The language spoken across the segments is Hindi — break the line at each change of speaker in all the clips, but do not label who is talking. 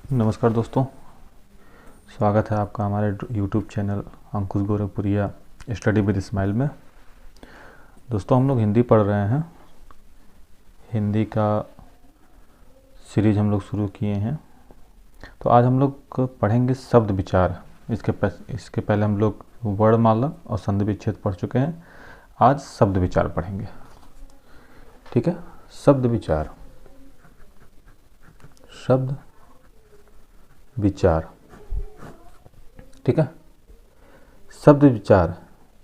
नमस्कार दोस्तों, स्वागत है आपका हमारे YouTube channel Ankush Gorakhpuria study with smile में। दोस्तों, हम लोग हिंदी पढ़ रहे हैं। हिंदी का सीरीज हम लोग शुरू किए हैं। तो आज हम लोग पढ़ेंगे शब्द विचार। इसके पहले हम लोग वर्णमाला और संधि विच्छेद पढ़ चुके हैं। आज शब्द विचार पढ़ेंगे। ठीक है, शब्द विचार। शब्द विचार, ठीक है। शब्द विचार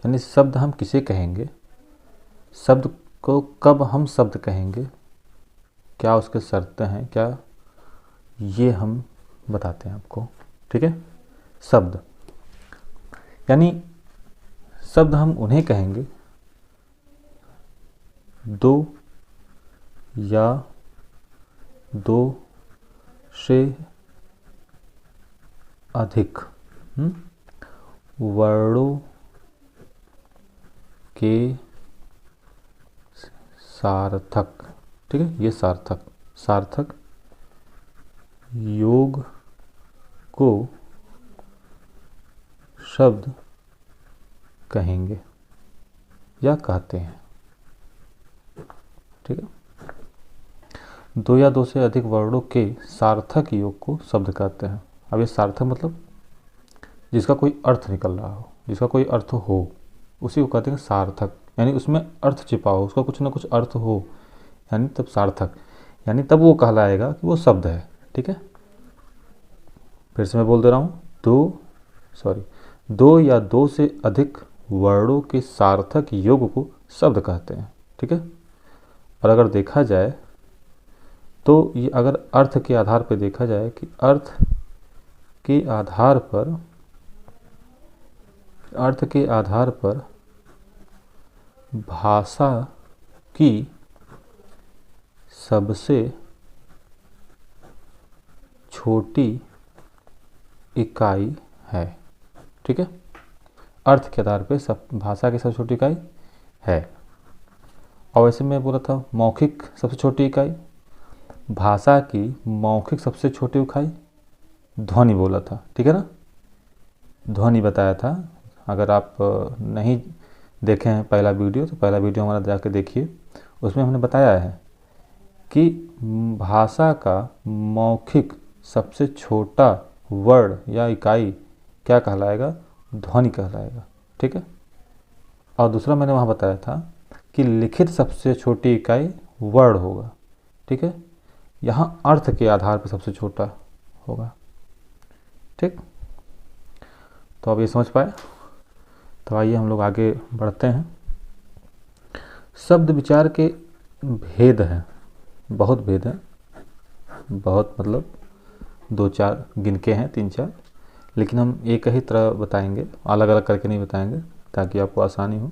यानी शब्द हम किसे कहेंगे, शब्द को कब हम शब्द कहेंगे, क्या उसके शर्तें हैं, क्या ये हम बताते हैं आपको। ठीक है, शब्द यानी शब्द हम उन्हें कहेंगे दो या दो से अधिक वर्णों के सार्थक, ठीक है, ये सार्थक योग को शब्द कहेंगे या कहते हैं। ठीक है, दो या दो से अधिक वर्णों के सार्थक योग को शब्द कहते हैं। अब ये सार्थक मतलब जिसका कोई अर्थ निकल रहा हो, जिसका कोई अर्थ हो, उसी को कहते हैं सार्थक। यानी उसमें अर्थ छिपा हो, उसका कुछ ना कुछ अर्थ हो, यानी तब सार्थक, यानी तब वो कहलाएगा कि वो शब्द है। ठीक है, फिर से मैं बोल दे रहा हूँ, दो या दो से अधिक वर्णों के सार्थक योग को शब्द कहते हैं। ठीक है, और अगर देखा जाए तो ये अगर अर्थ के आधार पर देखा जाए कि अर्थ के आधार पर भाषा की सबसे छोटी इकाई है। ठीक है, अर्थ के आधार पर भाषा की सबसे छोटी इकाई है। और वैसे मैं बोला था मौखिक सबसे छोटी इकाई, भाषा की मौखिक सबसे छोटी इकाई ध्वनि बोला था। ठीक है ना, ध्वनि बताया था। अगर आप नहीं देखे हैं पहला वीडियो, तो पहला वीडियो हमारा जाके देखिए, उसमें हमने बताया है कि भाषा का मौखिक सबसे छोटा वर्ण या इकाई क्या कहलाएगा, ध्वनि कहलाएगा। ठीक है, और दूसरा मैंने वहाँ बताया था कि लिखित सबसे छोटी इकाई वर्ण होगा। ठीक है, यहाँ अर्थ के आधार पर सबसे छोटा होगा। ठीक, तो अब ये समझ पाए। तो आइए हम लोग आगे बढ़ते हैं। शब्द विचार के भेद हैं, बहुत भेद हैं, बहुत मतलब दो चार गिनके हैं, तीन चार, लेकिन हम एक ही तरह बताएंगे, अलग अलग करके नहीं बताएंगे ताकि आपको आसानी हो।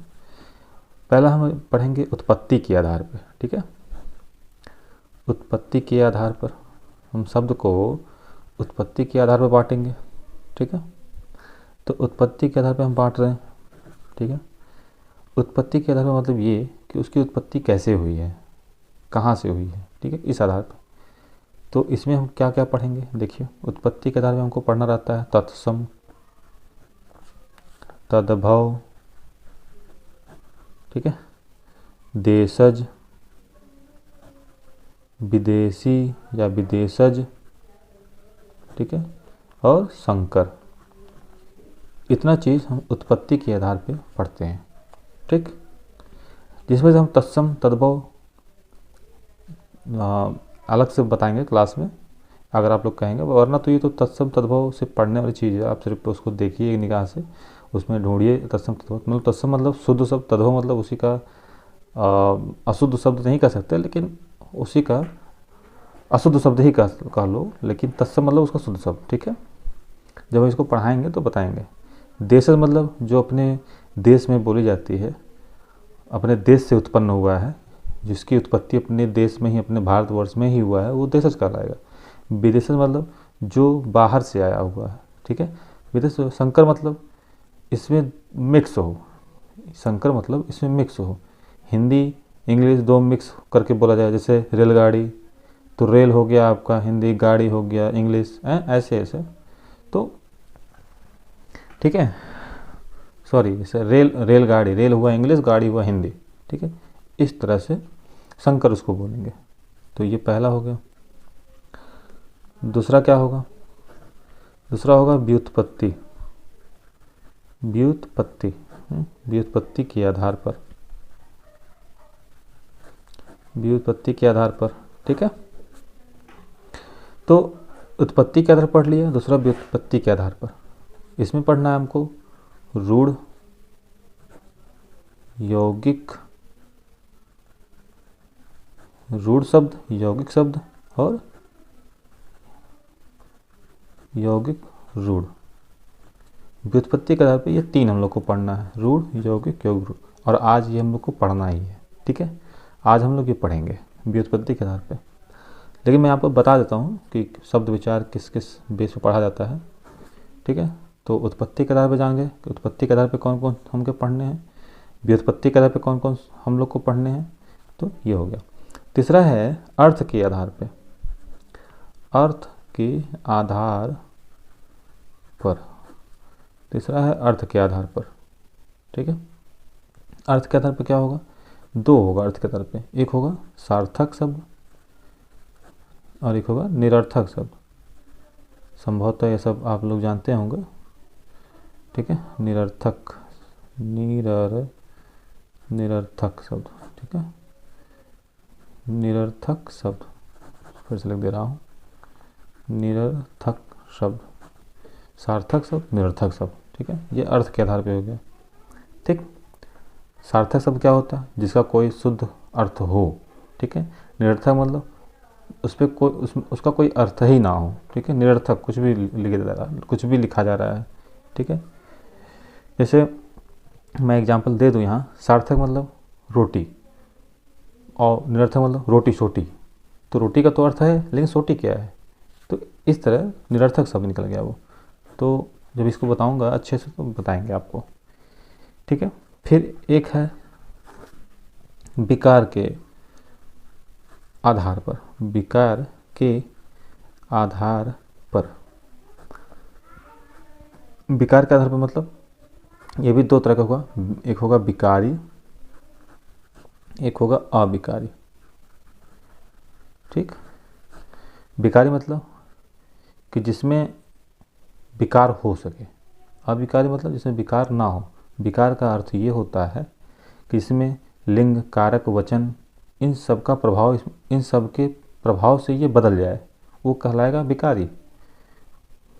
पहला हम पढ़ेंगे उत्पत्ति के आधार पर। ठीक है, उत्पत्ति के आधार पर हम शब्द को उत्पत्ति के आधार पर बांटेंगे। ठीक है, तो उत्पत्ति के आधार पर हम बांट रहे हैं। ठीक है, उत्पत्ति के आधार पर मतलब ये कि उसकी उत्पत्ति कैसे हुई है, कहाँ से हुई है। ठीक है, इस आधार पर। तो इसमें हम क्या क्या पढ़ेंगे, देखिए। उत्पत्ति के आधार पर हमको पढ़ना रहता है तत्सम, तद्भव, ठीक है, देशज, विदेशी या विदेशज, ठीक है, और संकर। इतना चीज़ हम उत्पत्ति के आधार पे पढ़ते हैं। ठीक, जिसमें से हम तत्सम तद्भव अलग से बताएंगे क्लास में, अगर आप लोग कहेंगे, वरना तो ये तो तत्सम तद्भव से पढ़ने वाली चीज़ है। आप सिर्फ उसको देखिए एक निगाह से, उसमें ढूंढिए तत्सम तद्भव। मतलब तत्सम मतलब शुद्ध शब्द, तद्भव मतलब उसी का अशुद्ध शब्द नहीं कह सकते, लेकिन उसी का अशुद्ध शब्द ही कह लो, लेकिन तत्सम मतलब उसका शुद्ध शब्द। ठीक है, जब हम इसको पढ़ाएंगे तो बताएंगे। देशज मतलब जो अपने देश में बोली जाती है, अपने देश से उत्पन्न हुआ है, जिसकी उत्पत्ति अपने देश में ही, अपने भारतवर्ष में ही हुआ है, वो देशज कहलाएगा। विदेशज मतलब जो बाहर से आया हुआ है। ठीक है, विदेश। संकर मतलब इसमें मिक्स हो, संकर मतलब इसमें मिक्स हो, हिंदी इंग्लिश दो मिक्स करके बोला जाए, जैसे रेलगाड़ी, तो रेल हो गया आपका हिंदी, गाड़ी हो गया इंग्लिश, ऐसे ऐसे। तो ठीक है, सॉरी, इसे रेलगाड़ी, रेल हुआ इंग्लिश, गाड़ी हुआ हिंदी, ठीक है, इस तरह से संकर उसको बोलेंगे। तो ये पहला हो गया। दूसरा क्या होगा? दूसरा होगा व्युत्पत्ति। व्युत्पत्ति, व्युत्पत्ति के आधार पर, व्युत्पत्ति के आधार पर, ठीक है। तो उत्पत्ति के आधार पर पढ़ लिया, दूसरा व्युत्पत्ति के आधार पर। इसमें पढ़ना है हमको रूढ़, यौगिक, रूढ़ शब्द, यौगिक शब्द और यौगिक रूढ़। व्युत्पत्ति के आधार पर ये तीन हम लोग को पढ़ना है, रूढ़, यौगिक, यौगिक रूढ़। और आज ये हम लोग को पढ़ना ही है, ठीक है। आज हम लोग ये पढ़ेंगे व्युत्पत्ति के आधार पर। लेकिन मैं आपको बता देता हूँ कि शब्द विचार किस किस बेस पर पढ़ा जाता है, ठीक है। तो उत्पत्ति के आधार पर जान गए कि उत्पत्ति के आधार पर कौन कौन हमको पढ़ने हैं, व्युत्पत्ति के आधार पर कौन कौन हम लोग को पढ़ने हैं, तो ये हो गया। तीसरा है अर्थ के आधार पर, अर्थ के आधार पर। तीसरा है अर्थ के आधार पर, ठीक है। अर्थ के आधार पर क्या होगा? दो होगा अर्थ के आधार पर, एक होगा सार्थक शब्द और एक होगा निरर्थक शब्द। संभवतः ये सब आप लोग जानते होंगे, ठीक है। निरर्थक, निरर्थक शब्द, ठीक है। निरर्थक शब्द, फिर से लिख दे रहा हूँ, निरर्थक शब्द, सार्थक शब्द, निरर्थक शब्द, ठीक है। ये अर्थ के आधार पे हो गया, ठीक। सार्थक शब्द क्या होता है? जिसका कोई शुद्ध अर्थ हो, ठीक है। निरर्थक मतलब उस पर कोई उसका कोई अर्थ ही ना हो, ठीक है। निरर्थक कुछ भी लिखा जा रहा है, कुछ भी लिखा जा रहा है, ठीक है। जैसे मैं एग्जांपल दे दूं यहाँ, सार्थक मतलब रोटी और निरर्थक मतलब रोटी छोटी। तो रोटी का तो अर्थ है, लेकिन छोटी क्या है? तो इस तरह निरर्थक शब्द निकल गया वो। तो जब इसको बताऊंगा अच्छे से तो बताएंगे आपको, ठीक है। फिर एक है विकार के आधार पर, विकार के आधार पर। विकार के आधार पर मतलब ये भी दो तरह का होगा, एक होगा विकारी, एक होगा अविकारी, ठीक। विकारी मतलब कि जिसमें विकार हो सके, अविकारी मतलब जिसमें विकार ना हो। विकार का अर्थ ये होता है कि इसमें लिंग, कारक, वचन, इन सब का प्रभाव, इन सब के प्रभाव से ये बदल जाए, वो कहलाएगा विकारी।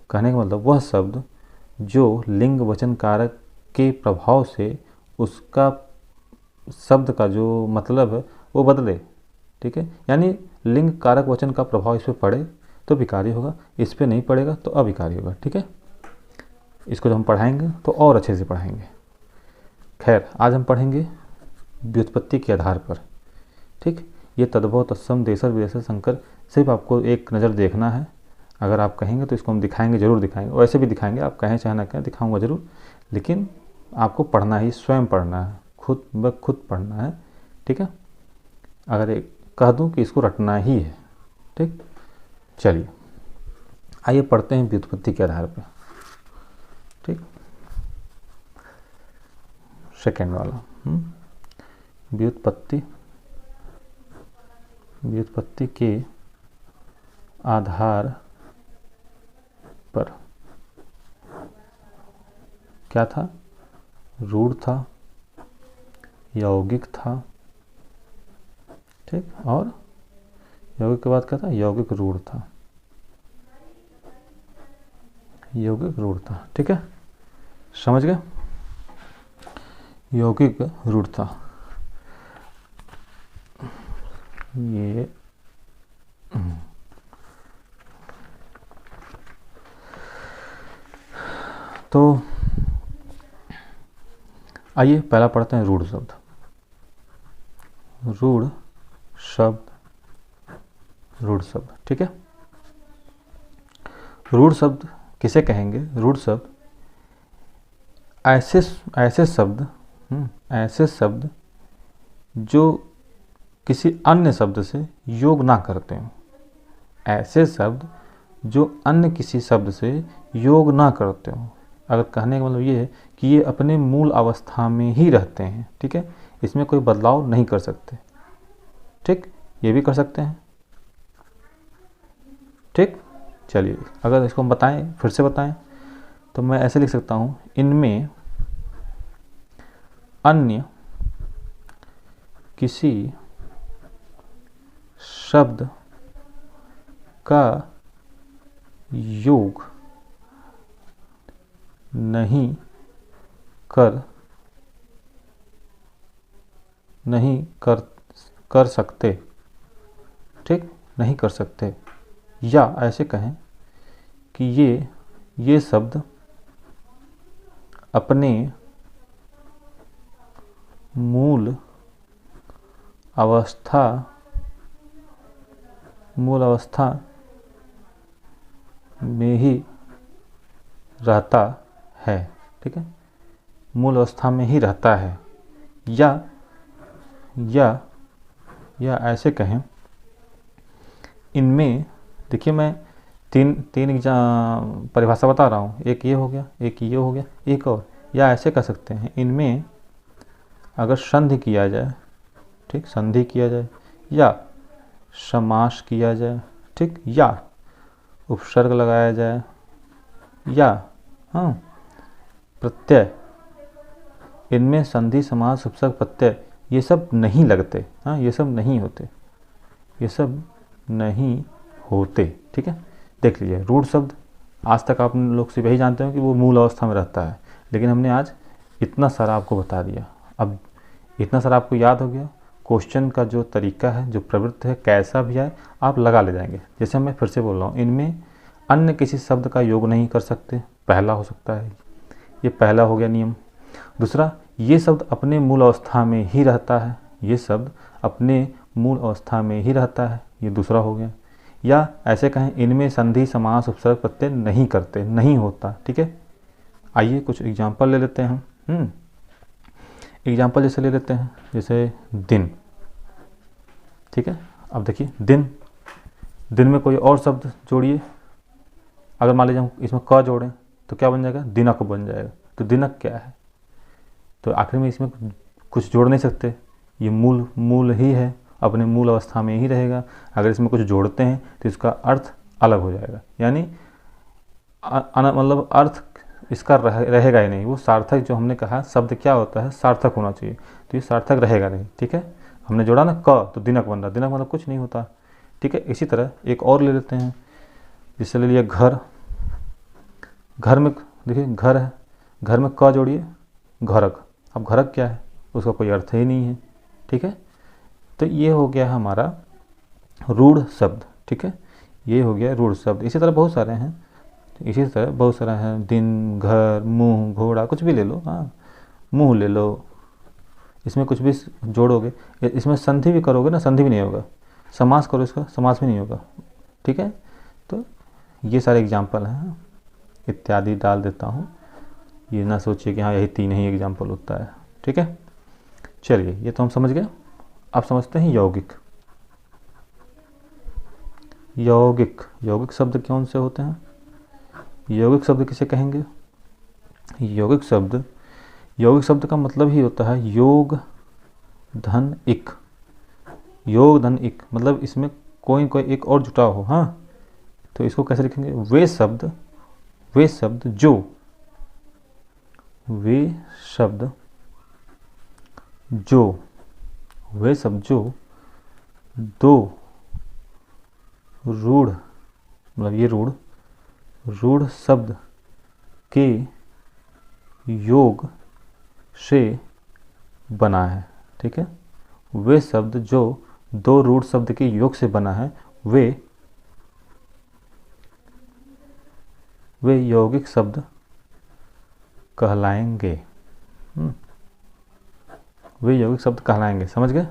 कहने का मतलब वह शब्द जो लिंग, वचन, कारक के प्रभाव से उसका शब्द का जो मतलब है वो बदले, ठीक है। यानी लिंग, कारक, वचन का प्रभाव इस पर पड़े तो विकारी होगा, इस पर नहीं पड़ेगा तो अविकारी होगा, ठीक है। इसको जब हम पढ़ाएंगे तो और अच्छे से पढ़ाएंगे। खैर, आज हम पढ़ेंगे व्युत्पत्ति के आधार पर, ठीक। ये तद्भव, तत्सम, देशर, विदेशर, संकर, सिर्फ आपको एक नज़र देखना है। अगर आप कहेंगे तो इसको हम दिखाएंगे, ज़रूर दिखाएंगे, वैसे भी दिखाएंगे, आप कहें चाहे ना कहें दिखाऊंगा ज़रूर। लेकिन आपको पढ़ना ही, स्वयं पढ़ना है, खुद ब खुद पढ़ना है, ठीक है। अगर एक कह दूं कि इसको रटना ही है, ठीक। चलिए आइए पढ़ते हैं व्युत्पत्ति के आधार पर, ठीक। सेकेंड वाला व्युत्पत्ति, व्युत्पत्ति के आधार पर। क्या था? रूढ़ था, यौगिक था, ठीक। और यौगिक के बाद क्या था? यौगिक रूढ़ था, यौगिक रूढ़ था, ठीक है। समझ गए? यौगिक रूढ़ था। ये तो आइए पहला पढ़ते हैं रूढ़ शब्द। रूढ़ शब्द, रूढ़ शब्द, ठीक है। रूढ़ शब्द किसे कहेंगे? रूढ़ शब्द ऐसे शब्द, ऐसे शब्द जो किसी अन्य शब्द से योग ना करते हो, ऐसे शब्द जो अन्य किसी शब्द से योग ना करते हो। अगर कहने का मतलब ये है कि ये अपने मूल अवस्था में ही रहते हैं, ठीक है, इसमें कोई बदलाव नहीं कर सकते। ठीक, ये भी कर सकते हैं। ठीक, चलिए अगर इसको हम बताएं, फिर से बताएं, तो मैं ऐसे लिख सकता हूँ, इनमें अन्य किसी शब्द का योग नहीं कर सकते। ठीक, नहीं कर सकते। या ऐसे कहें कि ये शब्द अपने मूल अवस्था में ही रहता है। ठीक है, मूल अवस्था में ही रहता है। या ऐसे कहें, इनमें, देखिए मैं तीन परिभाषा बता रहा हूँ, एक ये हो गया, एक ये हो गया, एक और। या ऐसे कह सकते हैं, इनमें अगर संधि किया जाए, ठीक, संधि किया जाए, या समास किया जाए, ठीक, या उपसर्ग लगाया जाए, या हाँ प्रत्यय, इनमें संधि समास उपसर्ग प्रत्यय ये सब नहीं लगते। हाँ, ये सब नहीं होते, ये सब नहीं होते। ठीक है, देख लीजिए, रूढ़ शब्द आज तक आप लोग से वही जानते हो कि वो मूल अवस्था में रहता है, लेकिन हमने आज इतना सारा आपको बता दिया। अब इतना सारा आपको याद हो गया, क्वेश्चन का जो तरीका है, जो प्रवृत्ति है, कैसा भी आए आप लगा ले जाएंगे। जैसे मैं फिर से बोल रहा हूँ, इनमें अन्य किसी शब्द का योग नहीं कर सकते, पहला हो सकता है, ये पहला हो गया नियम। दूसरा, ये शब्द अपने मूल अवस्था में ही रहता है, ये शब्द अपने मूल अवस्था में ही रहता है, ये दूसरा हो गया। या ऐसे कहें, इनमें संधि समास उपसर्ग प्रत्यय नहीं करते, नहीं होता। ठीक है, आइए कुछ एग्जाम्पल ले लेते हैं हम। एग्जाम्पल जैसे ले लेते हैं, जैसे दिन। ठीक है, अब देखिए, दिन में कोई और शब्द जोड़िए। अगर मान लीजिए हम इसमें क जोड़ें तो क्या बन जाएगा, दिनक बन जाएगा। तो दिनक क्या है, तो आखिर में इसमें कुछ जोड़ नहीं सकते, ये मूल ही है, अपने मूल अवस्था में ही रहेगा। अगर इसमें कुछ जोड़ते हैं तो इसका अर्थ अलग हो जाएगा, यानी मतलब अर्थ इसका रहेगा ही नहीं। वो सार्थक, जो हमने कहा शब्द क्या होता है, सार्थक होना चाहिए, तो ये सार्थक रहेगा नहीं। ठीक है, हमने जोड़ा ना क, तो दिनक बन रहा, दिनक मतलब कुछ नहीं होता। ठीक है, इसी तरह एक और ले लेते हैं, जिससे ले लिया घर। घर में देखिए, घर है, घर में क जोड़िए, घरक। अब घरक क्या है, उसका कोई अर्थ ही नहीं है। ठीक है, तो ये हो गया हमारा रूढ़ शब्द। ठीक है, ये हो गया रूढ़ शब्द। इसी तरह बहुत सारे हैं, इसी तरह बहुत सारा है, दिन, घर, मुंह, घोड़ा, कुछ भी ले लो। हाँ, मुंह ले लो, इसमें कुछ भी जोड़ोगे, इसमें संधि भी करोगे ना, संधि भी नहीं होगा। समास करो, इसका समास भी नहीं होगा। ठीक है, तो ये सारे एग्जाम्पल हैं, इत्यादि डाल देता हूँ, ये ना सोचिए कि हाँ यही 3 ही एग्जाम्पल होता है। ठीक है, चलिए ये तो हम समझ गए। अब समझते हैं यौगिक। यौगिक शब्द कौन से होते हैं, यौगिक शब्द किसे कहेंगे। यौगिक शब्द का मतलब ही होता है योग धन इक। योग धन इक मतलब इसमें कोई एक और जुटा हो। हाँ, तो इसको कैसे लिखेंगे, वे शब्द जो दो रूढ़, मतलब ये रूढ़ शब्द के योग से बना है। ठीक है, वे शब्द जो 2 रूढ़ शब्द के योग से बना है, वे यौगिक शब्द कहलाएंगे। वे यौगिक शब्द कहलाएंगे, समझ गए।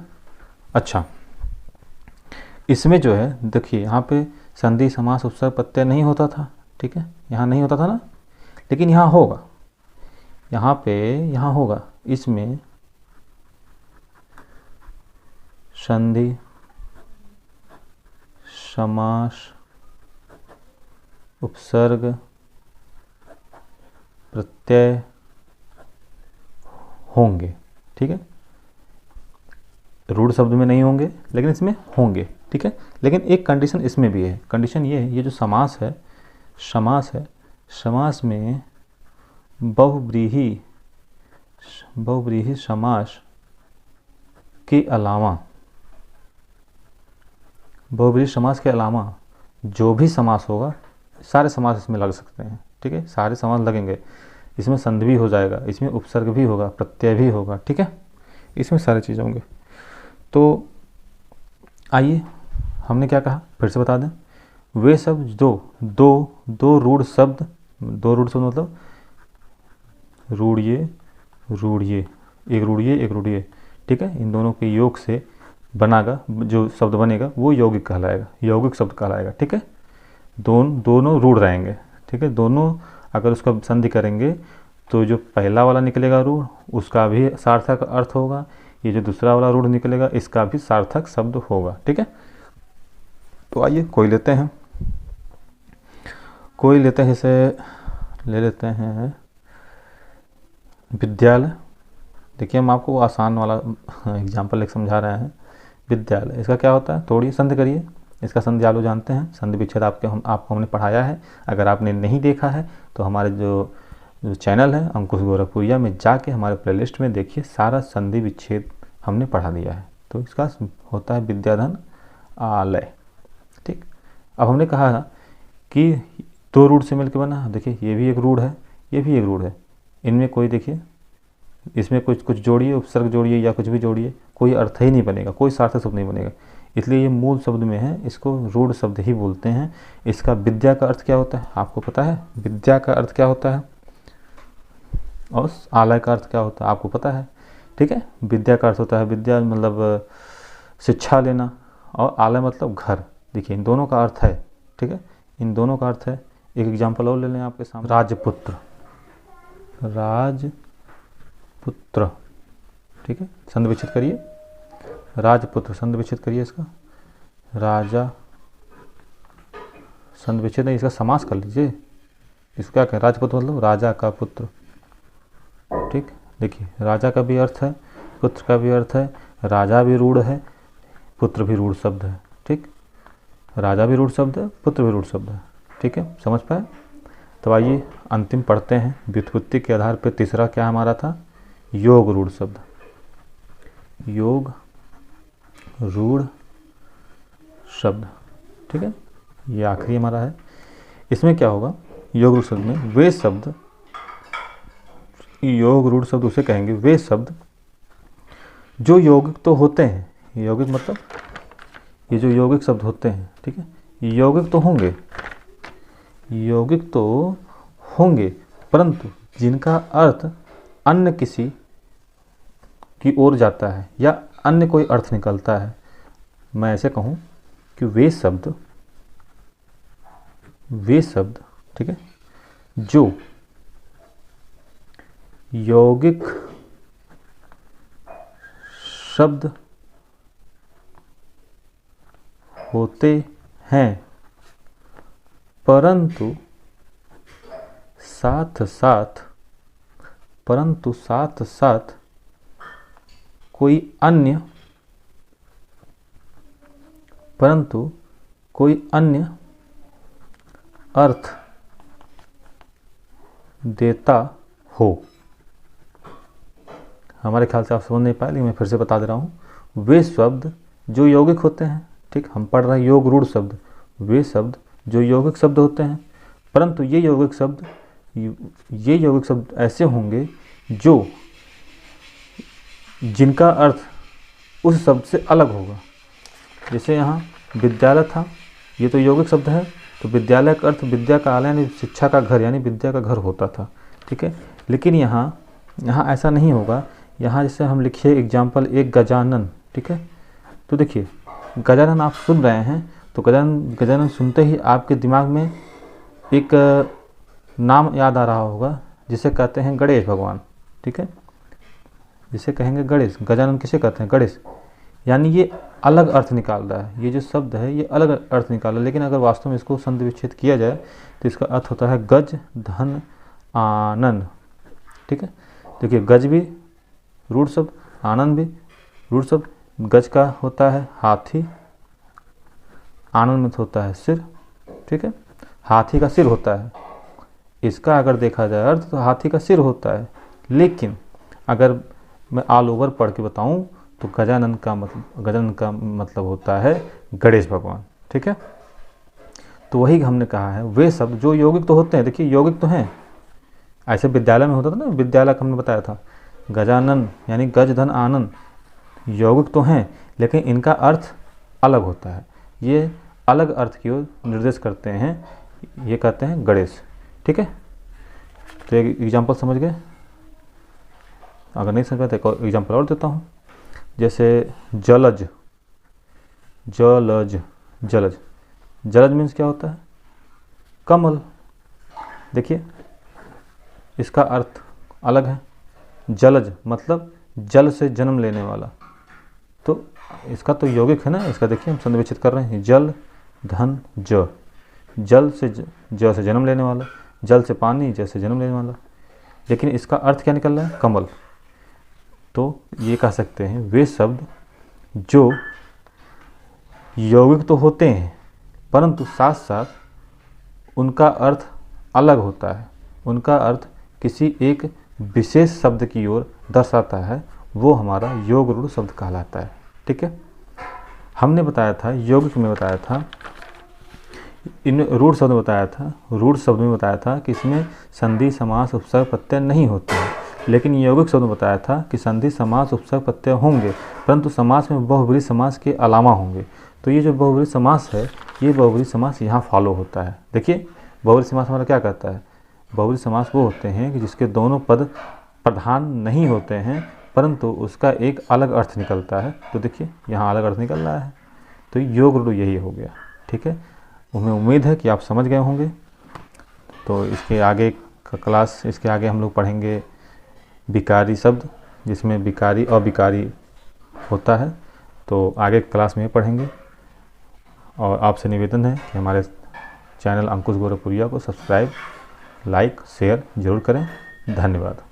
अच्छा, इसमें जो है देखिए, यहाँ पे संधि समास उपसर्ग प्रत्यय नहीं होता था। ठीक है, यहाँ नहीं होता था ना, लेकिन यहाँ होगा, यहाँ होगा। इसमें संधि समास उपसर्ग प्रत्यय होंगे, ठीक है। रूढ़ शब्द में नहीं होंगे लेकिन इसमें होंगे, ठीक है। लेकिन एक कंडीशन इसमें भी है, कंडीशन ये है, ये जो समास है, समास में बहुव्रीहि समास के अलावा, बहुव्रीहि समास के अलावा जो भी समास होगा, सारे समास इसमें लग सकते हैं, ठीक है। सारे समास लगेंगे, इसमें संधि भी हो जाएगा, इसमें उपसर्ग भी होगा, प्रत्यय भी होगा, ठीक है। इसमें सारे चीज़ होंगे। तो आइए, हमने क्या कहा, फिर से बता दें। वे शब्द दो रूढ़ शब्द मतलब रूढ़िये, एक रूढ़िये, ठीक है। इन दोनों के योग से बनागा जो शब्द बनेगा वो यौगिक कहलाएगा, यौगिक शब्द कहलाएगा, ठीक है। दोनों रूढ़ रहेंगे, ठीक है। दोनों अगर उसका संधि करेंगे तो जो पहला वाला निकलेगा रूढ़, उसका भी सार्थक अर्थ होगा, ये जो दूसरा वाला रूढ़ निकलेगा इसका भी सार्थक शब्द होगा, ठीक है। तो आइए कोई लेते हैं, इसे ले लेते हैं विद्यालय। देखिए हम आपको आसान वाला एग्जाम्पल एक समझा रहे हैं। विद्यालय, इसका क्या होता है, तोड़िए, संधि करिए। इसका संधि आप लोग जानते हैं, संधि विच्छेद आपको हमने पढ़ाया है। अगर आपने नहीं देखा है तो हमारे जो चैनल है अंकुश गोरखपुरिया में जाके हमारे प्लेलिस्ट में देखिए, सारा संधि विच्छेद हमने पढ़ा दिया है। तो इसका होता है विद्याधन आलय, ठीक। अब हमने कहा कि दो रूढ़ से मिलकर बना, देखिए ये भी एक रूढ़ है, ये भी एक रूढ़ है। इनमें कोई, देखिए इसमें कुछ जोड़िए, उपसर्ग जोड़िए या कुछ भी जोड़िए, कोई अर्थ ही नहीं बनेगा, कोई सार्थक शब्द नहीं बनेगा। इसलिए ये मूल शब्द में है, इसको रूढ़ शब्द ही बोलते हैं। इसका विद्या का अर्थ क्या होता है, आपको पता है विद्या का अर्थ क्या होता है, और आलय का अर्थ क्या होता है आपको पता है, ठीक है। विद्या का अर्थ होता है, विद्या मतलब शिक्षा लेना, और आलय मतलब घर। देखिए इन दोनों का अर्थ है, ठीक है, इन दोनों का अर्थ है। एक एग्जाम्पल और ले लें आपके सामने, राजपुत्र, ठीक है। संधि विच्छेद करिए, राजपुत्र, संधि विच्छेद करिए इसका, राजा, संधि विच्छेद नहीं, इसका समास कर लीजिए। इसको क्या कहें, राजपुत्र मतलब राजा का पुत्र, ठीक। देखिए राजा का भी अर्थ है, पुत्र का भी अर्थ है, राजा भी रूढ़ है, पुत्र भी रूढ़ शब्द है, ठीक। राजा भी रूढ़ शब्द है, पुत्र भी रूढ़ शब्द है, ठीक है, समझ पाए। तो आइए अंतिम पढ़ते हैं। व्युत्पत्ति के आधार पर तीसरा क्या हमारा था, योग रूढ़ शब्द, योग रूढ़ शब्द, ठीक है। ये आखिरी हमारा है। इसमें क्या होगा, योग रूढ़ शब्द में वे शब्द, योग रूढ़ शब्द उसे कहेंगे वे शब्द जो यौगिक तो होते हैं। यौगिक मतलब ये जो यौगिक शब्द होते हैं, ठीक है, यौगिक तो होंगे परंतु जिनका अर्थ अन्य किसी की ओर जाता है या अन्य कोई अर्थ निकलता है। मैं ऐसे कहूँ कि वे शब्द, ठीक है, जो यौगिक शब्द होते हैं परंतु साथ साथ कोई अन्य अर्थ देता हो। हमारे ख्याल से आप समझ नहीं पाए, लेकिन मैं फिर से बता दे रहा हूँ। वे शब्द जो यौगिक होते हैं, ठीक, हम पढ़ रहे हैं योग रूढ़ शब्द, वे शब्द जो यौगिक शब्द होते हैं परंतु ये यौगिक शब्द ऐसे होंगे जो जिनका अर्थ उस शब्द से अलग होगा। जैसे यहाँ विद्यालय था, ये तो यौगिक शब्द है, तो विद्यालय का अर्थ विद्या का आलय यानी शिक्षा का घर यानी विद्या का घर होता था, ठीक है। लेकिन यहाँ ऐसा नहीं होगा। यहाँ जैसे हम लिखिए एग्जाम्पल एक गजानन, ठीक है। तो देखिए गजानन आप सुन रहे हैं तो गजानन सुनते ही आपके दिमाग में एक नाम याद आ रहा होगा जिसे कहते हैं गणेश भगवान, ठीक है, जिसे कहेंगे गणेश। गजानन किसे कहते हैं, गणेश। यानी ये अलग अर्थ निकाल रहा है, ये जो शब्द है ये अलग अर्थ निकाल रहा है। लेकिन अगर वास्तव में इसको संधि विच्छेद किया जाए तो इसका अर्थ होता है गज धन आनन। ठीक है, देखिए गज भी रूढ़ शब्द, आनंद भी रूढ़ शब्द। गज का होता है हाथी, आनंद में होता है सिर। ठीक है, हाथी का सिर होता है, इसका अगर देखा जाए अर्थ तो हाथी का सिर होता है। लेकिन अगर मैं ऑल ओवर पढ़ के बताऊं तो गजानन का मतलब होता है गणेश भगवान। ठीक है, तो वही हमने कहा है, वे शब्द जो यौगिक तो होते हैं, देखिए यौगिक तो हैं, ऐसे विद्यालय में होता था ना, विद्यालय का हमने बताया था, गजानन यानी गज धन आनंद यौगिक तो हैं, लेकिन इनका अर्थ अलग होता है, ये अलग अर्थ की ओर निर्देश करते हैं, ये कहते हैं गणेश। ठीक है, तो एक एग्जाम्पल समझ गए? अगर नहीं समझ पाए तो एक एग्जाम्पल और देता हूँ, जैसे जलज। जलज जलज जलज मीन्स क्या होता है? कमल। देखिए इसका अर्थ अलग है, जलज मतलब जल से जन्म लेने वाला, तो इसका तो यौगिक है ना, इसका देखिए हम संधि विच्छेद कर रहे हैं, जल धन ज, जल से ज से जन्म लेने वाला, जल से पानी, ज से जन्म लेने वाला, लेकिन इसका अर्थ क्या निकल रहा है? कमल। तो ये कह सकते हैं वे शब्द जो यौगिक तो होते हैं परंतु साथ साथ उनका अर्थ अलग होता है, उनका अर्थ किसी एक विशेष शब्द की ओर दर्शाता है, वो हमारा योग रूढ़ शब्द कहलाता है। ठीक है, हमने बताया था यौगिक में बताया था, इन रूढ़ शब्द में बताया था, रूढ़ शब्द में बताया था कि इसमें संधि समास उपसर्ग प्रत्यय नहीं होते हैं, लेकिन यौगिक शब्द में बताया था कि संधि समास उपसर्ग प्रत्यय होंगे परंतु समास में बहुब्रीहि समास के अलावा होंगे। तो ये जो बहुब्रीहि समास है, ये बहुब्रीहि समास यहाँ फॉलो होता है। देखिए बहुब्रीहि समास हमारा क्या कहता है? बहुब्रीहि समास वो होते हैं कि जिसके दोनों पद प्रधान नहीं होते हैं परंतु उसका एक अलग अर्थ निकलता है। तो देखिए यहाँ अलग अर्थ निकल रहा है, तो योग रूढ़ यही हो गया। ठीक है, हमें उम्मीद है कि आप समझ गए होंगे। तो इसके आगे का क्लास, इसके आगे हम लोग पढ़ेंगे विकारी शब्द, जिसमें विकारी अविकारी होता है, तो आगे क्लास में पढ़ेंगे। और आपसे निवेदन है कि हमारे चैनल अंकुश गोरखपुरिया को सब्सक्राइब, लाइक, शेयर जरूर करें। धन्यवाद।